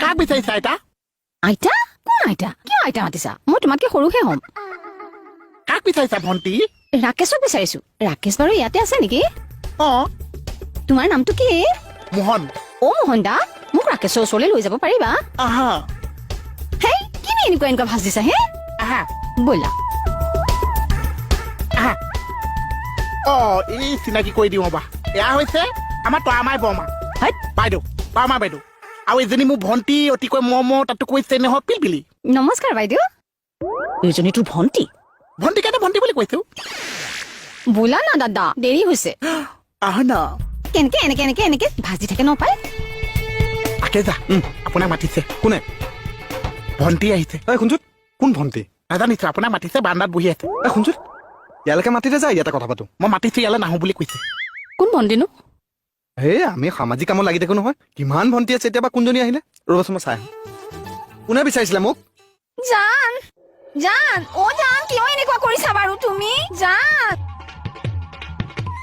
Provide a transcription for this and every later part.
কাক বিচাৰিছা আইতা? আইতা কোন আইতা কিয় আইতা মাতিছা মই তোমাতকে সৰুহে হ'ম কাক বিচাৰিছা ভণ্টি? ৰাকেশক বিচাৰিছো ৰাকেশ বাৰু ইয়াতে আছে নেকি অ তোমাৰ নামটো কি মোহন। অ মোহন দা মোক ৰাকেশৰ ওচৰলৈ লৈ যাব পাৰিবা আহা হেই কিনে এনেকুৱা ভাজ দিছা হে আহা ব'লা আহা। অ এই চিনাকি কৰি দিওঁ ৰ'বা। এয়া হৈছে আমাৰ তৰামাই বৰমা হাইত বাইদেউ তৰামা বাইদেউ আৰু এজনী মোৰ ভণ্টি অতিকৈ মৰমৰ তাতো কৈছে নহয় পিলপিলি। নমস্কাৰ বাইদেউ এইজনী তোৰ ভণ্টি ভণ্টি কেনে ভণ্টি বুলি কৈছো। ব'লা না দাদা দেৰি হৈছে আহা না কেনেকে এনেকে ভাজি থাকে নপায় আকে যা আপোনাক মাতিছে। কোনে ভণ্টি আহিছে। এই শুনচোন কোন ভণ্টি নাজানিছো আপোনাক মাতিছে বাৰান্দাত বহি আছে। এই শুনচোন ইয়ালৈকে মাতিতে যা ইয়াতে কথা পাতো মই মাতিছো ইয়ালৈ নাহো বুলি কৈছে। কোন ভণ্টিনো হে আমি সামাজিক কামত লাগি থাকো নহয় কিমান ভণ্টি আছে এতিয়া বা কোনজনী আহিলে ৰ'বাচোন মই চাই আহোঁ। কোনে বিচাৰিছিলে মোক জান জান অ জান কিয় এনেকুৱা কৰিছা বাৰু তুমি জান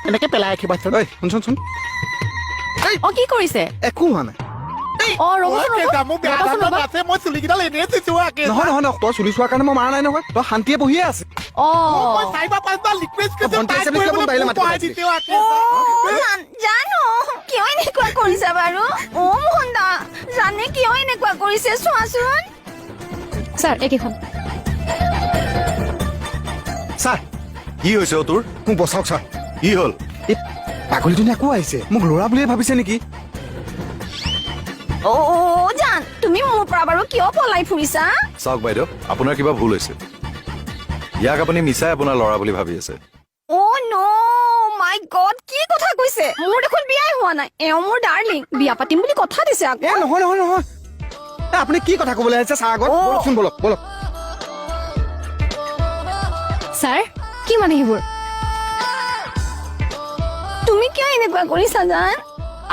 এনেকে পেলাই ৰাখিবাচোন। ঐ শুনচোন অ কি কৰিছে একো হোৱা নাই অ ৰ'বচোন মই চুলিকেইডাল এনেই থৈছো আকে। নহয় তই চুলি চোৱাৰ কাৰণে মই মাৰা নাই নহয় তই শান্তিয়ে বহিয়ে আছে অ চাৰিবাৰ পাঁচবাৰ ৰিকুৱেষ্ট কৰিছো ভণ্টি আছে বুলি ক'ব পাৰিলে মাতিব লাগিছিলে। জানো কিয় এনেকুৱা কৰিছা বাৰু অ মোহন দা জানে কিয় এনেকুৱা কৰিছে চোৱাচোন ছাৰ একেখন ছাৰ কি হৈছে তোৰ মোক বচাওক ছাৰ কি হ'ল এই পাগলীজনী আকৌ আহিছে মোক ল'ৰা বুলিয়ে ভাবিছে নেকি অ জান তুমি মোৰ পৰা বাৰু কিয় পলাই ফুৰিছা চাওক বাইদেউ আপোনাৰ কিবা ভুল হৈছে ইয়াক আপুনি মিছাই আপোনাৰ ল'ৰা বুলি ভাবি আছে অ নো মাই গড কি কথা কৈছে মোৰ দেখোন বিয়াই হোৱা নাই এওঁ মোৰ ডাৰ্লিং বিয়া পাতিম বুলি কথা দিছে আকৌ এ নহয় এ আপুনি কি কথা ক'বলৈ আহিছে ছাৰ আগত বলকচোন বলক ছাৰ কি মানে সেইবোৰ তুমি কিয় এনেকুৱা কৰিছা জান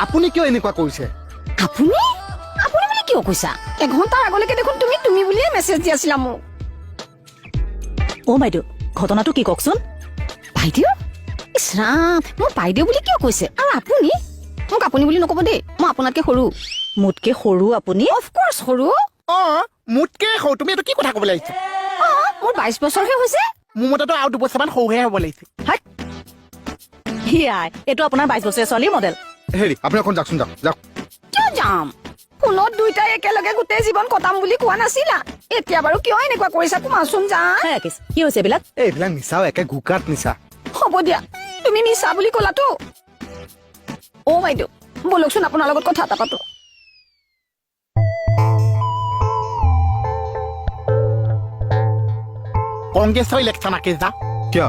আপুনি কিয় এনেকুৱা কৰিছে আপুনি আপুনি বুলি কিয় কৈছা এঘণ্টাৰ আগলৈকে দেখোন তুমি বুলিয়ে মেছেজ দি আছিলা মোক অ বাইদেউ ঘটনাটো কি কওকচোন বাইদেউ ইছ ৰাম মোক বাইদেউ বুলি কিয় কৈছে আৰু আপুনি মোক আপুনি বুলি নক'ব দেই মই আপোনাতকে সৰু মোতকে সৰু আপুনি অফক'ৰ্চ সৰু অ মোতকে সৰু তুমি এইটো কি কথা ক'বলৈ আহিছা অ মোৰ 22 বছৰহে হৈছে মোৰ মতেতো আৰু 2 বছৰমান সৰুহে হ'ব লাগিছে হিয়াই এইটো আপোনাৰ 22 বছৰীয়া ছোৱালীৰ মডেল হেৰি আপুনি অকণ যাওকচোন যাওক কিয় যাম ফোনত দুইটাই একেলগে গোটেই জীৱন কটাম বুলি কোৱা নাছিলা এতিয়া বাৰু কিয় এনেকুৱা কৰিছা কোৱাচোন জান হে ৰাকেশ কি হৈছে এইবিলাক এইবিলাক নিচাও একে গুকাত নিচা হ'ব দিয়া তুমি নিচা বুলি ক'লাতো অ বাইদেউ বলকচোন আপোনাৰ লগত কথা এটা পাতো কংগ্ৰেছৰ ইলেকশ্যন আকে যা কিয়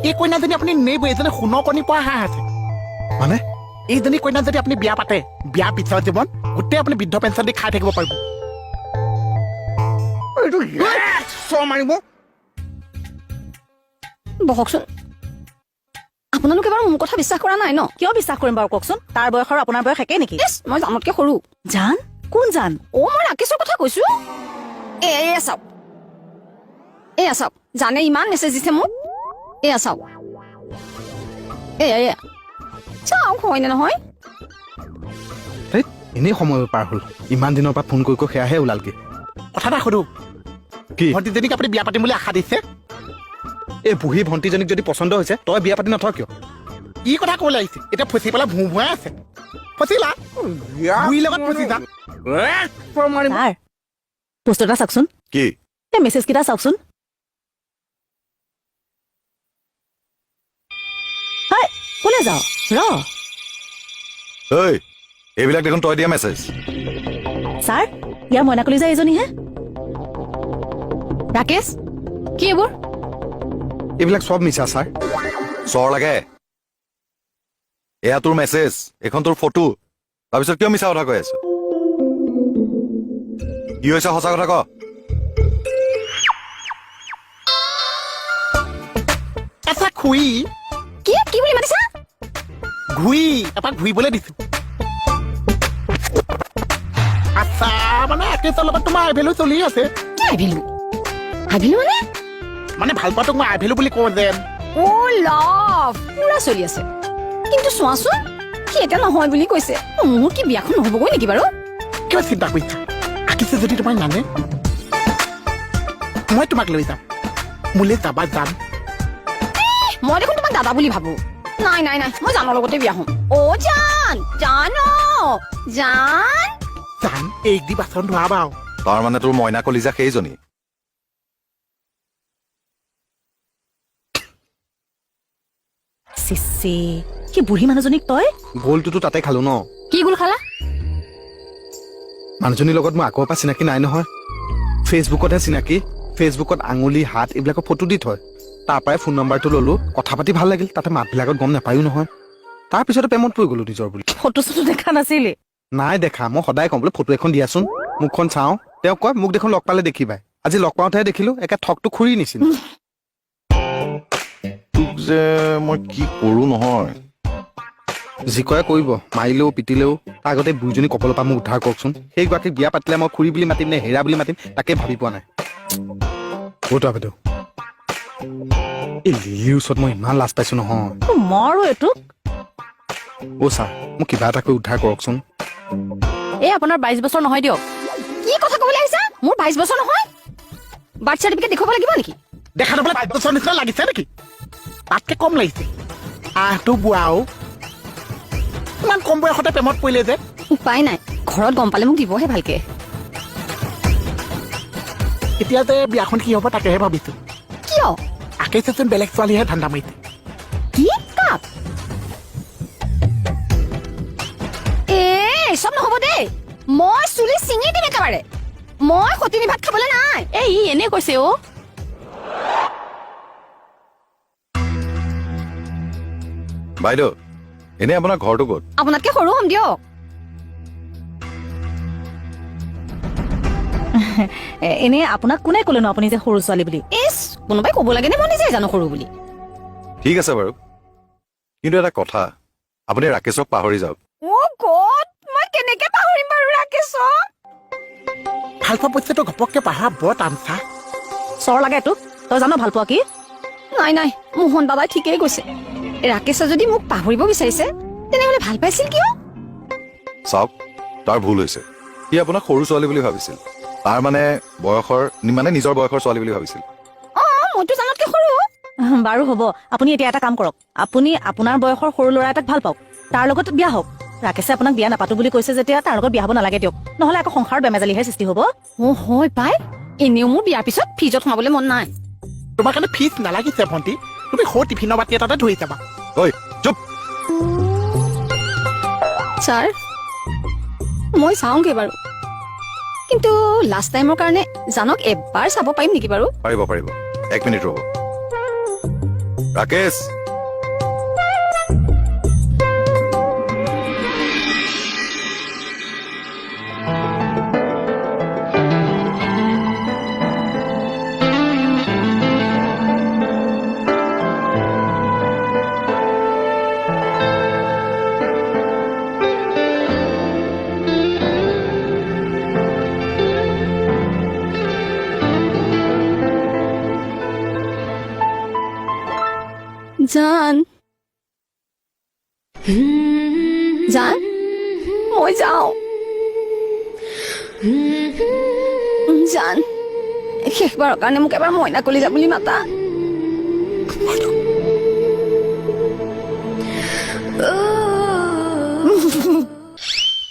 এই কইনাজনী আপুনি নেব এজনী সোণৰ কণী পোৱা হাঁহ আছে মানে এইজনী কইনা যদি আপুনি বিয়া পাতে বিয়া পিছৰ জীৱন গোটেই আপুনি বৃদ্ধ পেঞ্চন দি খাই থাকিব পাৰিব মাৰিব বহকচোন আপোনালোকে বাৰু মোৰ কথা বিশ্বাস কৰা নাই ন কিয় বিশ্বাস কৰিম বাৰু কওকচোন তাৰ বয়স আৰু আপোনাৰ বয়স একে নেকি ইছ, মই জানতকে সৰু জান কোন জান অ মই ৰাকেশৰ কথা কৈছো এয়া চাওক জানে ইমান মেছেজ দিছে মোক এয়া চাওক এয়া চাওক হয় নে নহয় ধেইত, এনেই সময় পাৰ হ'ল ইমান দিনৰ পৰা ফোন কৰি সেয়াহে ওলালগে কথা এটা সুধো কি ভণ্টিজনীক আপুনি বিয়া পাতিম বুলি আশা দিছে এই বুঢ়ী ভণ্টিজনীক যদি পচন্দ হৈছে তই বিয়া পাতি নথ কিয় ই কথা ক'বলৈ আহিছে এতিয়া ফচি পেলাই ভুৱাই আছে ফচিলা বুঢ়ীৰ লগত ফচি যা ছাৰ পোষ্ট এটা চাওকচোন কি এই মেছেজ কেইটা চাওকচোন হাই কোনে যাও ঐ এইবিলাক দেখোন তই দিয়া মেছেজ ছাৰ ইয়াৰ মইনাকলি যায় এইজনীহে ৰাকেশ কি এইবোৰ এইবিলাক চব মিছা ছাৰ চৰ লাগে এয়া তোৰ মেছেজ এইখন তোৰ ফটো তাৰপিছত কিয় মিছা কথা কৈ আছ কি হৈছে সঁচা কথা ক আচ্ছা খুৰী কি বুলি মাতিছা ঘূৰি এপাক ঘূৰিবলৈ দিছো আচ্ছা মানে আকেশৰ লগত তোমাৰ আইভেলু চলি আছে কি আইভিলো মানে ভাল পোৱাটোক মই আইভেলু বুলি কওঁ যেন অ লাভ পুৰা চলি আছে কিন্তু চোৱাচোন সি এতিয়া নহয় বুলি কৈছে মোৰ কি বিয়াখন নহ'বগৈ নেকি বাৰু কিয় চিন্তা কৰিছা আঁকিছে যদি তোমাক নানে মই তোমাক লৈ যাম মোলৈ যাবা যাম মই দেখোন তোমাক দাদা বুলি ভাবো নাই নাই নাই মই জানৰ লগতে বিয়া হ'ম অ' জান জান জান এই দি বাচন ধোৱাবা তাৰ মানে তোৰ মইনা কলিজা সেইজনী চিচি কি বুঢ়ী মানুহজনীক তই গ'লটোতো তাতে খালো ন কি গোল খালা মানুহজনীৰ লগত মই আগৰ পৰা চিনাকি নাই নহয় ফেচবুকতহে চিনাকি ফেচবুকত আঙুলি হাত এইবিলাকৰ ফটো দি থয় তাৰ পৰাই ফোন নম্বৰটো ল'লো কথা পাতি ভাল লাগিল তাতে মাতবিলাকত গম নাপায়ো নহয় তাৰপিছতে প্ৰেমত পৰি গ'লো নিজৰ বুলি ফটো চটো দেখা নাছিলি নাই দেখা মই সদায় কম বোলে ফটো এখন দিয়াচোন মুখখন চাওঁ তেওঁ কয় মোক দেখোন লগ পালে দেখিবাই আজি লগ পাওঁতেহে দেখিলো একে ঠকটো খুৰি নিচিনা তোক যে মই কি কৰো নহয় যি কয় কৰিব মাৰিলেও পিটিলেও তাৰ আগতে বুঢ়ীজনী কপালৰ পৰা মোক উদ্ধাৰ কৰকচোন সেইগৰাকীক বিয়া পাতিলে মই খুৰী বুলি মাতিম নে হেৰা বুলি মাতিম তাকে ভাবি পোৱা নাই ক'ত বাইদেউ এই লিলিৰ ওচৰত মই ইমান লাজ পাইছো নহয় মৰো এইটো অ' ছাৰ মোক কিবা এটা কৰি উদ্ধাৰ কৰকচোন এই আপোনাৰ 22 বছৰ নহয় দিয়ক কি কথা ক'বলৈ আহিছা মোৰ 22 বছৰ নহয় বাৰ্থ চাৰ্টিফিকেট দেখুৱাব লাগিব নেকি দেখা নাপালে 5 বছৰ নিচিনা লাগিছে নেকি তাতকে কম লাগিছে আহটো বুঢ়াও ইমান কম বয়সতে প্ৰেমত পৰিলে যে উপায় নাই ঘৰত গম পালে মোক দিবহে ভালকে এতিয়া যে বিয়াখন কি হ'ব তাকেহে ভাবিছো কিয় আকেচোন বেলেগ ছোৱালীহে ধান্দা মাৰিছে কি কাপ চব নহ'ব দেই মই চুলি ছিঙি দিম একেবাৰে মই সতিনী ভাত খাবলৈ নাই এই ই এনে কৈছে অ বাইদেউ এনেই আপোনাৰ ঘৰটো ক'ত আপোনাতকে সৰু হ'ম দিয়ক এনে আপোনাক কোনে ক'লেনো আপুনি যে সৰু ছোৱালী বুলি ইছ কোনোবাই ক'ব লাগে নে মই নিজে জানো সৰু বুলি ঠিক আছে বাৰু কিন্তু এটা কথা আপুনি ৰাকেশক পাহৰি যাওক অ' গড মই কেনেকে পাহৰিম বাৰু ৰাকেশক ভাল পোৱা পইচাটো ঘপককে পাহৰা বৰ টান চা চৰ লাগে তোক তই জানো ভাল পোৱা কি নাই নাই মোহন দাদাই ঠিকেই কৈছে ৰাকেশে যদি মোক পাহৰিব বিচাৰিছে তেনেহ'লে ভাল পাইছিল কিয় চাওক তাৰ ভুল হৈছে সি আপোনাক সৰু ছোৱালী বুলি ভাবিছিল তাৰ মানে নিজৰ বয়সৰ ছোৱালী বুলি ভাবিছিল অ' মইতো জানতকে সৰু বাৰু হ'ব আপুনি এতিয়া এটা কাম কৰক আপুনি আপোনাৰ বয়সৰ সৰু ল'ৰা এটাক ভাল পাওক তাৰ লগত বিয়া হওক ৰাকেশে আপোনাক বিয়া নাপাতো বুলি কৈছে যেতিয়া তাৰ লগত বিয়া হ'ব নালাগে দিয়ক নহ'লে আকৌ সংসাৰৰ বেমেজালিহে সৃষ্টি হ'ব অ' হয় পাই এনেও মোৰ বিয়াৰ পিছত ফ্ৰিজত সোমাবলৈ মন নাই তোমাৰ কাৰণে ফিজ নালাগিছে ভণ্টি তুমি সৰু টিফিনৰ বাতি এটাতে ধৰি যাবা ঐ চুপ ছাৰ মই চাওঁগে বাৰু কিন্তু লাষ্ট টাইমৰ কাৰণে জানক এবাৰ চাব পাৰিম নেকি বাৰু পাৰিব 1 মিনিট ৰ'ব ৰাকেশ জান জান মই যাওঁ জান শেষবাৰৰ কাৰণে মোক এবাৰ মইনা কলিজা বুলি মাতা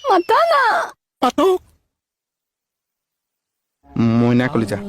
মাতা না পাতো মইনা কলিজা